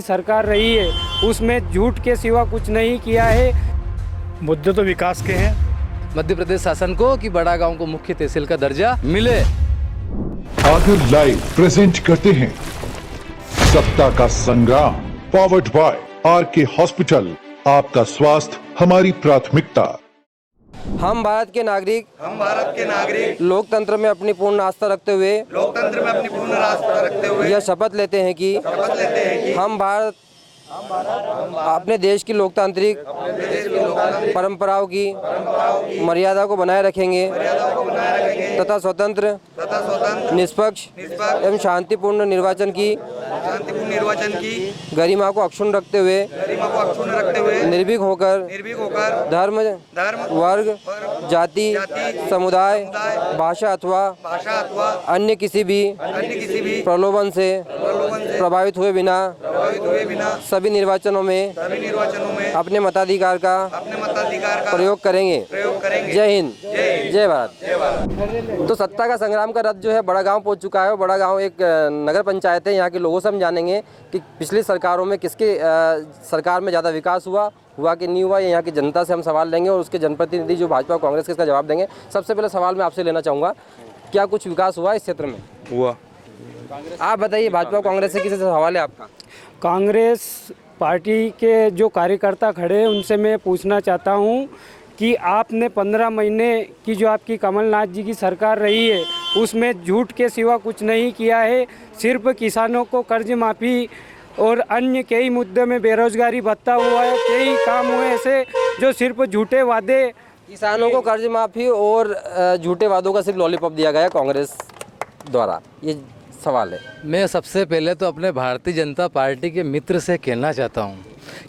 सरकार रही है उसमें झूठ के सिवा कुछ नहीं किया है। मुद्दे तो विकास के हैं। मध्य प्रदेश शासन को कि बड़ा गांव को मुख्य तहसील का दर्जा मिले। आगर लाइव प्रेजेंट करते हैं सत्ता का संग्राम, पावर्ड बाय आरके हॉस्पिटल। आपका स्वास्थ्य हमारी प्राथमिकता। हम भारत के नागरिक लोकतंत्र में अपनी पूर्ण आस्था रखते हुए यह शपथ लेते हैं कि हम भारत अपने देश की लोकतांत्रिक परंपराओं की मर्यादा को बनाए रखेंगे तथा स्वतंत्र निष्पक्ष एवं शांतिपूर्ण निर्वाचन की गरिमा को अक्षुण्ण रखते हुए निर्भीक होकर धर्म वर्ग जाति समुदाय भाषा अथवा अन्य किसी भी प्रलोभन से प्रभावित हुए बिना सभी निर्वाचनों में अपने मताधिकार का प्रयोग करेंगे। जय हिंद, जय भारत। तो सत्ता का संग्राम का रथ जो है बड़ा गांव पहुंच चुका है। बड़ा गांव एक नगर पंचायत है। यहाँ के लोगों से हम जानेंगे कि पिछली सरकारों में किसके सरकार में ज़्यादा विकास हुआ कि नहीं हुआ। यहाँ की जनता से हम सवाल लेंगे और उसके जनप्रतिनिधि जो भाजपा और कांग्रेस के इसका जवाब देंगे। सबसे पहले सवाल मैं आपसे लेना चाहूँगा, क्या कुछ विकास हुआ इस क्षेत्र में? हुआ। आप बताइए, भाजपा कांग्रेस से किसी से सवाल है आपका? कांग्रेस पार्टी के जो कार्यकर्ता खड़े हैं उनसे मैं पूछना चाहता हूं कि आपने 15 महीने की जो आपकी कमलनाथ जी की सरकार रही है उसमें झूठ के सिवा कुछ नहीं किया है। सिर्फ किसानों को कर्ज माफ़ी और अन्य कई मुद्दे में बेरोजगारी भत्ता हुआ है, कई काम हुए ऐसे जो सिर्फ झूठे वादे। किसानों को कर्ज माफ़ी और झूठे वादों का सिर्फ लॉलीपॉप दिया गया कांग्रेस द्वारा, ये सवाल है। मैं सबसे पहले तो अपने भारतीय जनता पार्टी के मित्र से कहना चाहता हूं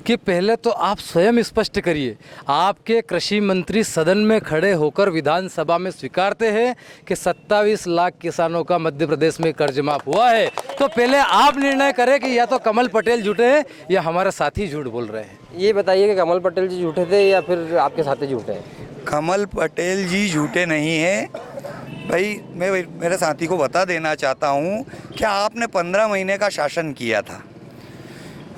कि पहले तो आप स्वयं स्पष्ट करिए। आपके कृषि मंत्री सदन में खड़े होकर विधानसभा में स्वीकारते हैं कि 27 लाख किसानों का मध्य प्रदेश में कर्ज माफ हुआ है। तो पहले आप निर्णय करें कि या तो कमल पटेल झूठे हैं या हमारे साथी झूठ बोल रहे हैं। ये बताइए कि कमल पटेल जी झूठे थे या फिर आपके साथी झूठे हैं? कमल पटेल जी झूठे नहीं हैं भाई। मैं मेरे साथी को बता देना चाहता हूँ कि आपने 15 महीने का शासन किया था।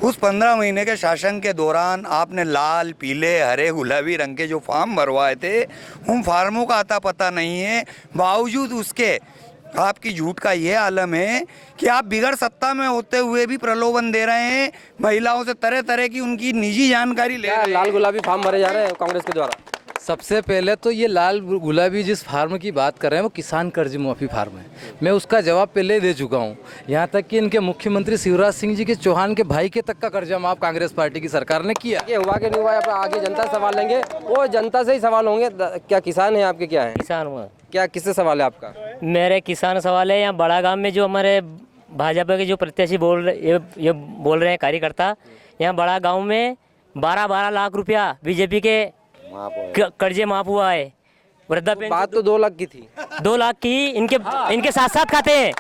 उस 15 महीने के शासन के दौरान आपने लाल पीले हरे गुलाबी रंग के जो फॉर्म भरवाए थे उन फार्मों का आता पता नहीं है। बावजूद उसके आपकी झूठ का ये आलम है कि आप बिगड़ सत्ता में होते हुए भी प्रलोभन दे रहे हैं। महिलाओं से तरह तरह की उनकी निजी जानकारी ले रहे हैं। लाल गुलाबी फॉर्म भरे जा रहे हैं कांग्रेस के द्वारा। सबसे पहले तो ये लाल गुलाबी जिस फार्म की बात कर रहे हैं वो किसान कर्ज माफी फार्म है। मैं उसका जवाब पहले दे चुका हूँ। यहाँ तक कि इनके मुख्यमंत्री शिवराज सिंह जी के चौहान के भाई के तक का कर्जा माफ कांग्रेस पार्टी की सरकार ने किया। ये हुआ कि नहीं हुआ आगे जनता से सवाल लेंगे और जनता से ही सवाल होंगे। क्या किसान है आपके? क्या है किसान हुआ। क्या किससे सवाल है आपका? मेरे किसान सवाल है। यहाँ बड़ा गांव में जो हमारे भाजपा के जो प्रत्याशी ये बोल रहे हैं कार्यकर्ता, यहाँ बड़ा गांव में 12-12 लाख रुपया बीजेपी के कर्जे माफ हुआ है। वृद्धा पेंशन बात तो 2 लाख की थी। 2 लाख की इनके साथ खाते हैं।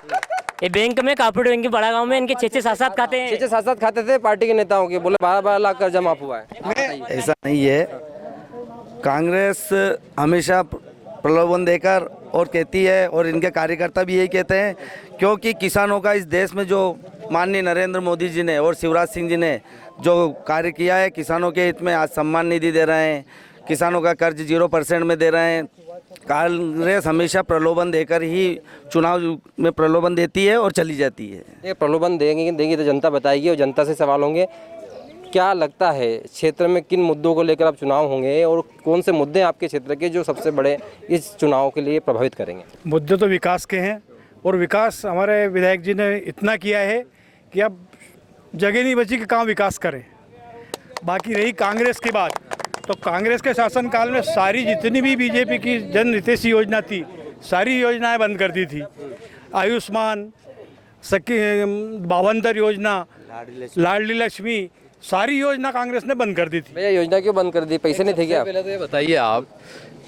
ये बैंक में कॉर्पोरेट बैंक बड़ा गांव में इनके 6-6 सात खाते हैं। 6-6 7 खाते थे पार्टी के नेताओं के। बोले 12-12 लाख कर्जा माफ हुआ है। ऐसा नहीं है। कांग्रेस हमेशा प्रलोभन देकर और कहती है और इनके कार्यकर्ता भी यही कहते हैं, क्योंकि किसानों का इस देश में जो माननीय नरेंद्र मोदी जी ने और शिवराज सिंह जी ने जो कार्य किया है, किसानों के हित में आज सम्मान निधि दे रहे हैं, किसानों का कर्ज 0% में दे रहे हैं। कांग्रेस हमेशा प्रलोभन देकर ही चुनाव में प्रलोभन देती है और चली जाती है। ये प्रलोभन देंगी तो जनता बताएगी और जनता से सवाल होंगे। क्या लगता है क्षेत्र में किन मुद्दों को लेकर आप चुनाव होंगे और कौन से मुद्दे आपके क्षेत्र के जो सबसे बड़े इस चुनाव के लिए प्रभावित करेंगे? मुद्दे तो विकास के हैं और विकास हमारे विधायक जी ने इतना किया है कि अब जगह नहीं बची कि कहाँ विकास करें। बाकी रही कांग्रेस की बात, तो कांग्रेस के शासनकाल में सारी जितनी भी बीजेपी की जन हितैषी योजना थी सारी योजनाएं बंद कर दी थी। आयुष्मान, सखी, भावंतर योजना, लाडली लक्ष्मी, सारी योजना कांग्रेस ने बंद कर दी थी। भैया योजना क्यों बंद कर दी? पैसे नहीं थे क्या? पहले तो ये बताइए आप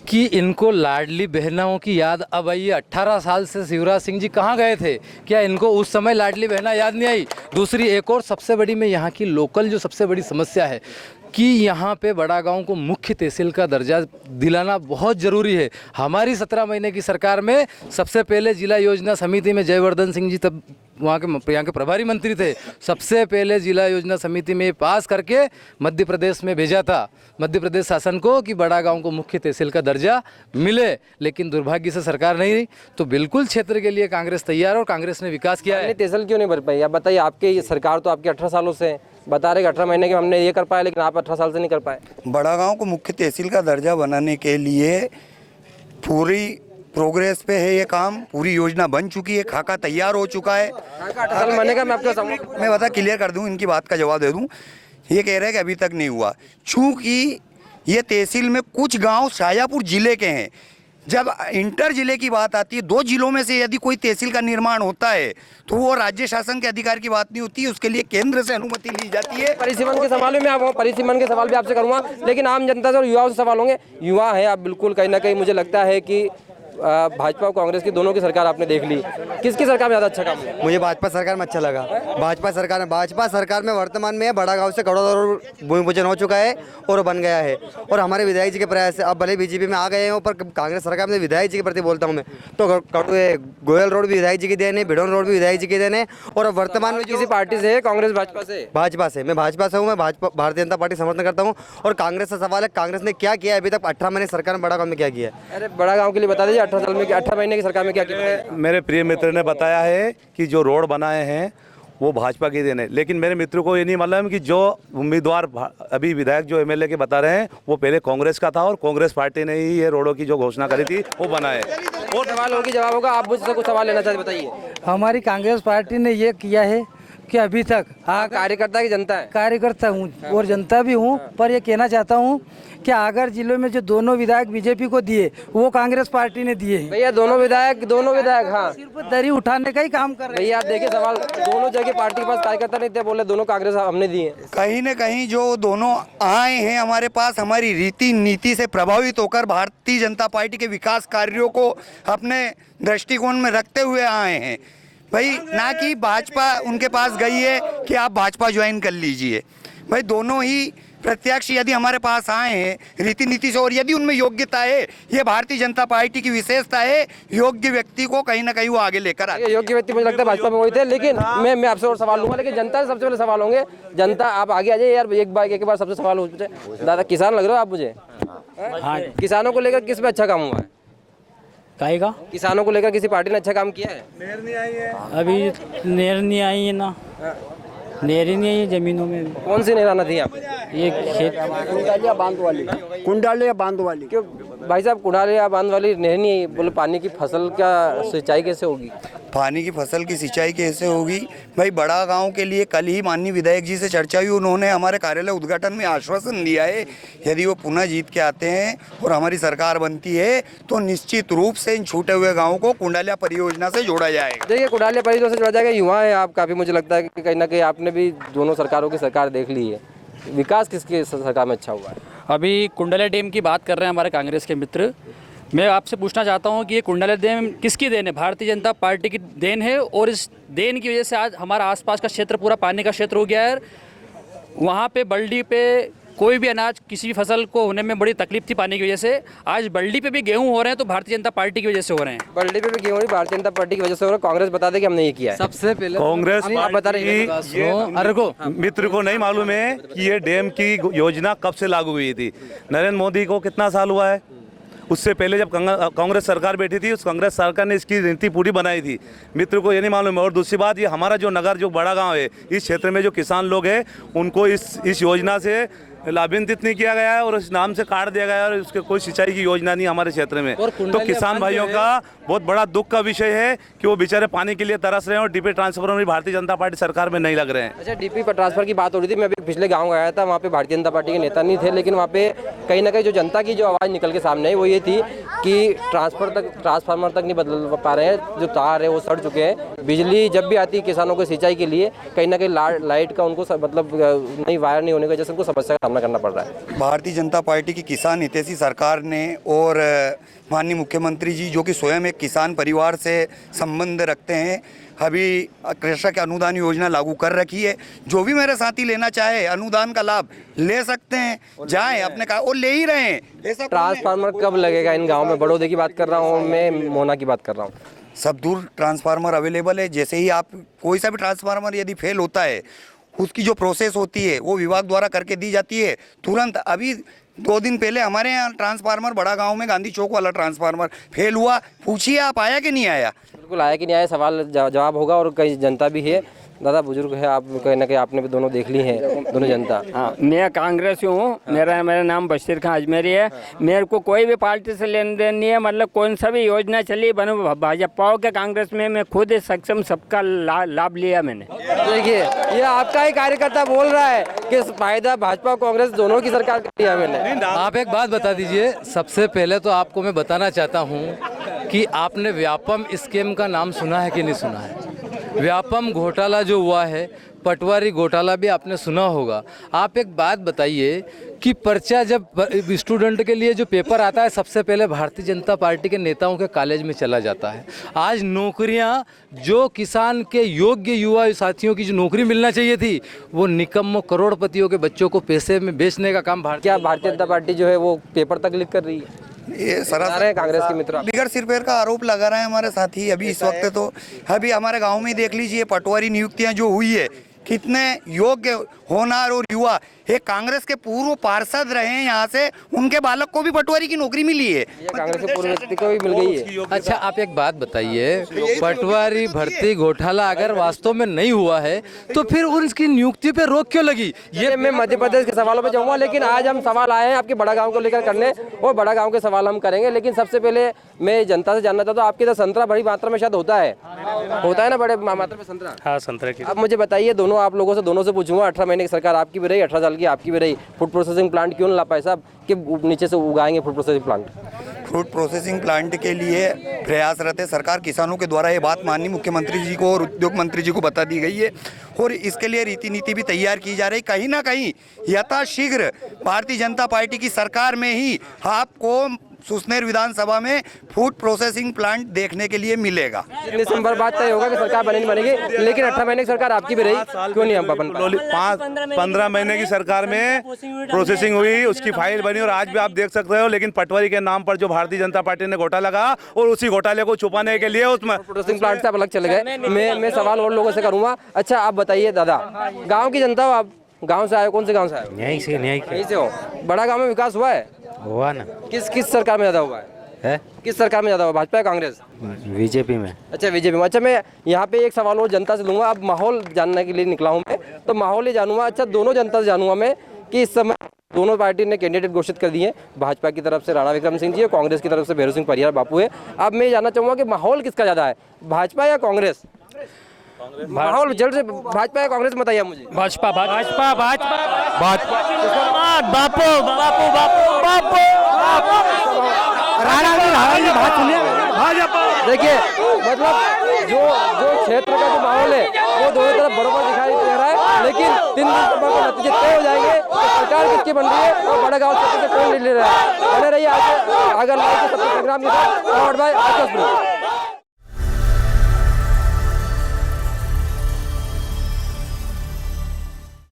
कि इनको लाडली बहनों की याद अब आई है। 18 साल से शिवराज सिंह जी कहाँ गए थे? क्या इनको उस समय लाडली बहना याद नहीं आई? दूसरी एक और सबसे बड़ी में यहाँ की लोकल जो सबसे बड़ी समस्या है कि यहाँ पे बड़ा गांव को मुख्य तहसील का दर्जा दिलाना बहुत ज़रूरी है। हमारी 17 महीने की सरकार में सबसे पहले जिला योजना समिति में जयवर्धन सिंह जी तब वहाँ के प्रभारी मंत्री थे, सबसे पहले जिला योजना समिति में पास करके मध्य प्रदेश में भेजा था मध्य प्रदेश शासन को कि बड़ा गांव को मुख्य तहसील का दर्जा मिले, लेकिन दुर्भाग्य से सरकार नहीं रही। तो बिल्कुल क्षेत्र के लिए कांग्रेस तैयार और कांग्रेस ने विकास किया है। तहसील क्यों नहीं भर पाई? आप बताइए, आपकी सरकार तो आपकी 18 सालों से बता रहे कि 18 महीने के हमने ये कर पाया, लेकिन आप 18 साल से नहीं कर पाए। बड़ा गांव को मुख्य तहसील का दर्जा बनाने के लिए पूरी प्रोग्रेस पे है ये काम, पूरी योजना बन चुकी है, खाका तैयार हो चुका है। 18 साल महीने का मैं आपको मैं बता क्लियर कर दूं, इनकी बात का जवाब दे दूं। ये कह रहे हैं कि अभी तक नहीं हुआ, चूँकि ये तहसील में कुछ गांव शाजापुर जिले के हैं। जब इंटर जिले की बात आती है, 2 जिलों में से यदि कोई तहसील का निर्माण होता है तो वो राज्य शासन के अधिकार की बात नहीं होती है, उसके लिए केंद्र से अनुमति ली जाती है। परिसीमन के सवाल में आप परिसीमन के सवाल भी आपसे करूंगा, लेकिन आम जनता से और युवाओं से सवाल होंगे। युवा है आप, बिल्कुल कहीं ना कहीं मुझे लगता है कि भाजपा और कांग्रेस की दोनों की सरकार आपने देख ली, किसकी सरकार में ज़्यादा अच्छा काम है? मुझे भाजपा सरकार में अच्छा लगा। भाजपा सरकार में वर्तमान में बड़ा गांव से करोड़ों भूमि पूजन हो चुका है और बन गया है। और हमारे विधायक जी के प्रयास से अब भले बीजेपी में आ गए हैं, पर कांग्रेस सरकार में विधायक जी के प्रति बोलता हूँ मैं तो गोयल रोड भी विधायक जी की देन है, भिडौन रोड भी विधायक जी की देन है। और अब वर्तमान में किसी पार्टी से है? कांग्रेस भाजपा से? भाजपा से। मैं भाजपा से हूँ, मैं भारतीय जनता पार्टी समर्थन करता हूँ। और कांग्रेस से सवाल है, कांग्रेस ने क्या किया अभी तक? 18 महीने सरकार में बड़ा गाँव में क्या किया है? अरे बड़ा गाँव के लिए बता दीजिए, 18 महीने की सरकार में क्या किया? मेरे प्रिय मित्र ने बताया है कि जो रोड बनाए हैं वो भाजपा की देन है, लेकिन मेरे मित्र को ये नहीं मालूम कि जो उम्मीदवार अभी विधायक जो एमएलए के बता रहे हैं वो पहले कांग्रेस का था और कांग्रेस पार्टी ने ही ये रोडों की जो घोषणा करी थी वो बनाए। और सवाल होगी, जवाब होगा। आप मुझसे कुछ सवाल लेना चाहते, बताइए। हमारी कांग्रेस पार्टी ने ये किया है कि अभी तक कार्यकर्ता की जनता है, कार्यकर्ता हूँ और जनता भी हूँ, पर ये कहना चाहता हूँ कि आगर जिलों में जो दोनों विधायक बीजेपी को दिए वो कांग्रेस पार्टी ने दिए हैं। भैया दोनों विधायक हाँ सिर्फ दरी उठाने का ही काम कर रहे हैं। भैया आप देखिए, सवाल दोनों जगह पार्टी के पास कार्यकर्ता नहीं थे, बोले दोनों कांग्रेस हमने दिए। कहीं न कहीं जो दोनों आए हैं हमारे पास, हमारी रीति नीति से प्रभावित होकर भारतीय जनता पार्टी के विकास कार्यों को अपने दृष्टिकोण में रखते हुए आए हैं भाई, ना कि भाजपा उनके पास गई है कि आप भाजपा ज्वाइन कर लीजिए। भाई दोनों ही प्रत्यक्ष यदि हमारे पास आए हैं रीति नीति से, और यदि उनमें योग्यता है, ये भारतीय जनता पार्टी की विशेषता है, योग्य व्यक्ति को कहीं ना कहीं वो आगे लेकर आए। योग्य व्यक्ति मुझे लगता है भाजपा में वही थे, लेकिन मैं आपसे और सवाल लूंगा, लेकिन जनता से सबसे पहले सवाल होंगे। जनता आप आगे आ जाइए यार, एक बार सबसे सवाल हो पूछे। दादा किसान लग रहे हो आप मुझे, किसानों को लेकर किस में अच्छा काम हुआ है? कहेगा किसानों को लेकर किसी पार्टी ने अच्छा काम किया है? नहर नहीं आई है अभी, नहर नहीं आई है ना, नहर ही नहीं आई है जमीनों में। कौन सी नहर आना थी? आप ये खेत कुंडालिया बांध वाली क्यों भाई साहब? कुंडालिया बांध वाली नहर नहीं आई, बोले पानी की फसल का सिंचाई कैसे होगी? पानी की फसल की सिंचाई कैसे होगी भाई? बड़ा गांव के लिए कल ही माननीय विधायक जी से चर्चा हुई, उन्होंने हमारे कार्यालय उद्घाटन में आश्वासन दिया है यदि वो पुनः जीत के आते हैं और हमारी सरकार बनती है तो निश्चित रूप से इन छूटे हुए गाँवों को कुंडालिया परियोजना से जोड़ा जाएगा। देखिए कुंडालिया परियोजना से जोड़ा जाएगा। युवा है आप काफ़ी, मुझे लगता है कि कहीं ना कहीं आपने भी दोनों सरकारों की सरकार देख ली है, विकास किसकी सरकार में अच्छा हुआ है? अभी कुंडालिया डैम की बात कर रहे हैं हमारे कांग्रेस के मित्र, मैं आपसे पूछना चाहता हूं कि ये कुंडालिया डैम किसकी देन है? भारतीय जनता पार्टी की देन है, और इस देन की वजह से आज हमारा आसपास का क्षेत्र पूरा पानी का क्षेत्र हो गया है। वहाँ पे बल्डी पे कोई भी अनाज किसी भी फसल को होने में बड़ी तकलीफ थी पानी की वजह से, आज बल्डी पे भी गेहूं हो रहे हैं तो भारतीय जनता पार्टी की वजह से हो रहे हैं। बल्डी पे भी गेहूं भारतीय जनता पार्टी की वजह से हो रहा है। कांग्रेस बता दे कि हमने ये किया है। सबसे पहले कांग्रेस आप बता रहे हैं, मित्र को नहीं मालूम है कि ये डैम की योजना कब से लागू हुई थी। नरेंद्र मोदी को कितना साल हुआ है? उससे पहले जब कांग्रेस सरकार बैठी थी, उस कांग्रेस सरकार ने इसकी नीति पूरी बनाई थी। मित्र को ये नहीं मालूम है। और दूसरी बात, ये हमारा जो नगर जो बड़ा गांव है, इस क्षेत्र में जो किसान लोग हैं उनको इस योजना से लाभान्वित नहीं किया गया है और इस नाम से काट दिया गया है और उसके कोई सिंचाई की योजना नहीं हमारे क्षेत्र में। तो किसान भाइयों का बहुत बड़ा दुख का विषय है कि वो बेचारे पानी के लिए तरस रहे हैं और डीपी ट्रांसफर में भारतीय जनता पार्टी सरकार में नहीं लग रहे हैं। अच्छा, डीपी पर ट्रांसफर की बात हो रही थी। मैं अभी पिछले गाँव गया था, वहाँ पे भारतीय जनता पार्टी के नेता नहीं थे, लेकिन वहाँ पे कहीं ना कहीं जो जनता की जो आवाज़ निकल के सामने आई वो ये थी कि ट्रांसफार्मर तक नहीं बदल पा रहे हैं, जो तार है वो सड़ चुके हैं। बिजली जब भी आती है किसानों को सिंचाई के लिए, कहीं ना कहीं लाइट का उनको मतलब नई वायर नहीं होने की वजह से उनको समस्या का सामना करना पड़ रहा है। भारतीय जनता पार्टी की किसान हितैषी सरकार ने और माननीय मुख्यमंत्री जी जो कि स्वयं एक किसान परिवार से संबंध रखते हैं, अभी कृषक अनुदान योजना लागू कर रखी है। जो भी मेरे साथी लेना चाहे अनुदान का लाभ ले सकते हैं, जाएं अपने का और ले ही रहे हैं। ऐसा ट्रांसफार्मर कब लगेगा इन गाँव में? बड़ौदे की बात कर रहा हूँ मैं, मोना की बात कर रहा हूँ। सब दूर ट्रांसफार्मर अवेलेबल है। जैसे ही आप कोई सा भी ट्रांसफार्मर यदि फेल होता है, उसकी जो प्रोसेस होती है वो विभाग द्वारा करके दी जाती है तुरंत। अभी 2 दिन पहले हमारे यहाँ ट्रांसफार्मर बड़ा गांव में गांधी चौक वाला ट्रांसफार्मर फेल हुआ। पूछिए आप आया कि नहीं आया? बिल्कुल आया कि नहीं आया, सवाल जवाब होगा। और कई जनता भी है, दादा बुजुर्ग है, आप कहीं ना कहीं आपने भी दोनों देख ली है, दोनों जनता। हाँ, मैं कांग्रेसी हूँ। मेरा नाम बशीर खान अजमेरी है। मेरे को कोई भी पार्टी से लेन देन नहीं है। मतलब कौन सा भी योजना चली बने भाजपा के कांग्रेस में, मैं खुद सक्षम सबका लाभ लिया मैंने। देखिए ये आपका ही कार्यकर्ता बोल रहा है कि फायदा भाजपा कांग्रेस दोनों की सरकार का लिया मैंने। आप एक बात बता दीजिए, सबसे पहले तो आपको मैं बताना चाहता हूँ कि आपने व्यापम स्कीम का नाम सुना है कि नहीं सुना है? व्यापम घोटाला जो हुआ है, पटवारी घोटाला भी आपने सुना होगा। आप एक बात बताइए कि पर्चा जब स्टूडेंट के लिए जो पेपर आता है, सबसे पहले भारतीय जनता पार्टी के नेताओं के कॉलेज में चला जाता है। आज नौकरियां जो किसान के योग्य युवा साथियों की जो नौकरी मिलना चाहिए थी, वो निकम्मों करोड़पतियों के बच्चों को पैसे में बेचने का काम क्या भारतीय जनता पार्टी जो है वो पेपर तक लीक कर रही है? ये सरासर कांग्रेस के मित्र बिगर सिरपैर का आरोप लगा रहे हैं हमारे साथी। अभी इस वक्त तो अभी हमारे गांव में देख लीजिए, पटवारी नियुक्तियां जो हुई है, कितने योग्य होनहार और युवा, एक कांग्रेस के पूर्व पार्षद रहे हैं यहाँ से, उनके बालक को भी पटवारी की नौकरी मिली है। कांग्रेस के पूर्व व्यक्ति को भी मिल गई है। अच्छा, आप एक बात बताइए, पटवारी भर्ती घोटाला अगर वास्तव में नहीं हुआ है तो फिर उनकी नियुक्ति पे रोक क्यों लगी? ये मैं मध्य प्रदेश के सवालों पे जाऊंगा, लेकिन आज हम सवाल आए हैं आपके बड़ा गांव को लेकर करने, और बड़ा गांव के सवाल हम करेंगे। लेकिन सबसे पहले मैं जनता से जानना चाहता हूँ, आपके इधर संतरा बड़ी मात्रा में शायद होता है ना, बड़े मात्रा में संतरा? हाँ, संतरा की। अब मुझे बताइए, दोनों आप लोगों से पूछूंगा, 18 महीने की सरकार आपकी भी रही, 18 साल की आपकी भी रही, फूड प्रोसेसिंग प्लांट क्यों नहीं ला पाए साहब कि नीचे से उगाएंगे food processing plant? Food processing plant के लिए प्रयासरत है सरकार। किसानों के द्वारा ये बात माननीय मुख्यमंत्री जी को और उद्योग मंत्री जी को बता दी गई है, और इसके लिए रीति नीति भी तैयार की जा रही। कहीं ना कहीं यथाशीघ्र भारतीय जनता पार्टी की सरकार में ही आपको सुसनेर विधानसभा में फूड प्रोसेसिंग प्लांट देखने के लिए मिलेगा। दिसंबर बाद तय होगा कि सरकार बनेगी, लेकिन 18 महीने की सरकार आपकी भी रही, क्यों नहीं हम 15 महीने की सरकार में प्रोसेसिंग हुई, उसकी फाइल बनी, और आज भी आप देख सकते हो। लेकिन पटवारी के नाम पर जो भारतीय जनता पार्टी ने घोटाला लगा, और उसी घोटाले को छुपाने के लिए उसमें प्रोसेसिंग प्लांट से आप अलग चले गए। मैं सवाल और लोगों से करूँगा। अच्छा आप बताइए दादा, गाँव की जनता हो आप, गाँव से आए, कौन से गाँव से आए? यहीं से हो। बड़ा गाँव में विकास हुआ है? हुआ ना। किस सरकार में ज़्यादा हुआ है? किस सरकार में ज़्यादा हुआ, भाजपा या कांग्रेस? बीजेपी में। अच्छा बीजेपी में। अच्छा मैं यहाँ पे एक सवाल और जनता से लूँगा। अब माहौल जानने के लिए निकला हूँ मैं, तो माहौल ही जानूंगा। अच्छा दोनों जनता से जानूंगा मैं कि इस समय दोनों पार्टी ने कैंडिडेट घोषित कर दिए, भाजपा की तरफ से राणा विक्रम सिंह जी और कांग्रेस की तरफ से भैरू सिंह परिहार बापू है। अब मैं जानना चाहूँगा कि माहौल किसका ज़्यादा है, भाजपा या कांग्रेस? माहौल जल्द से भाजपा या कांग्रेस बताइए मुझे। भाजपा भाजपा भाजपा भाजपा बापू बापू बापू बापू भाजपा। देखिए मतलब जो क्षेत्र का जो माहौल है वो दोनों तरफ बराबर दिखाई दे रहा है, लेकिन 3 दिसंबर को नतीजे तय हो जाएंगे तो सरकार किसकी बन रही है और बड़ा गाँव क्षेत्र से कौन ले रहा है। बने रहिए अगर लाइव के सत्य संग्राम के साथ भाई।